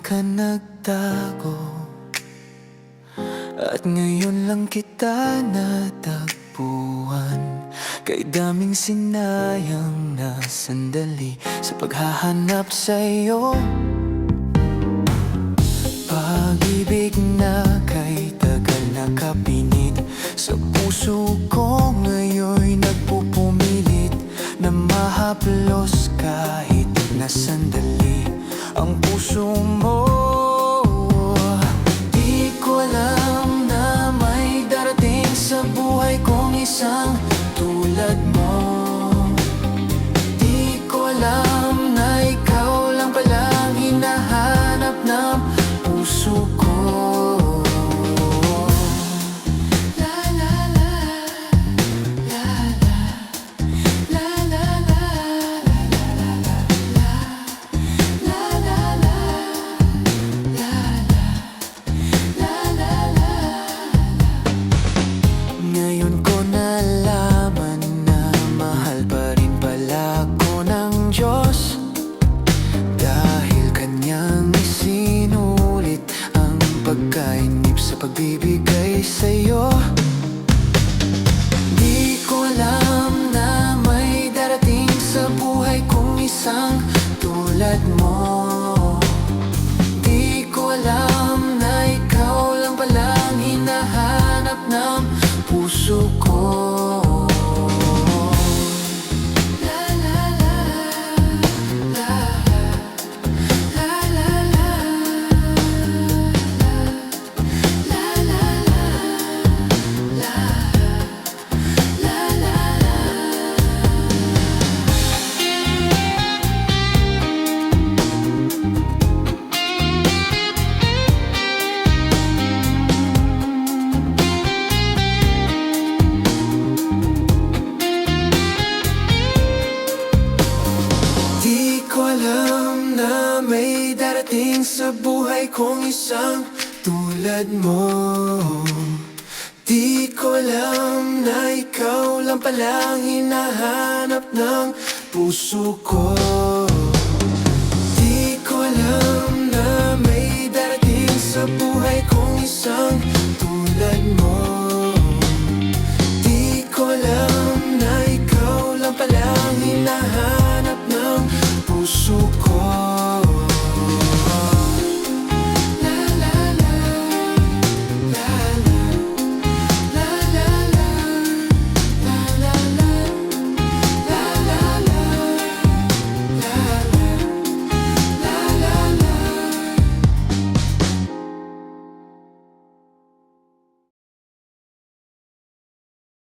ka nagtago at ngayon lang kita natagpuan. Kay daming sinayang na sandali sa paghahanap sa'yo. Pag-ibig na kay tagal nakapilit sa puso ko, ngayon'y nagpupumilit na mahaplos kahit na sandali ang puso mo. Di ko alam na may darating sa buhay kong isang tulad mo. Di ko alam na ikaw lang palang hinahanap ng puso ko. Ngayon ko nalaman na mahal pa rin pala ako ng Diyos, dahil Kanyang isinulit ang pagkainip sa pagbibigay sa'yo. Di ko alam na may darating sa buhay kong isang tulad mo. Di ko alam na ikaw lang palang hinahanap ng puso ko. Di ko alam na may darating sa buhay kong isang tulad mo. Di ko alam na ikaw lang palang hinahanap ng puso ko.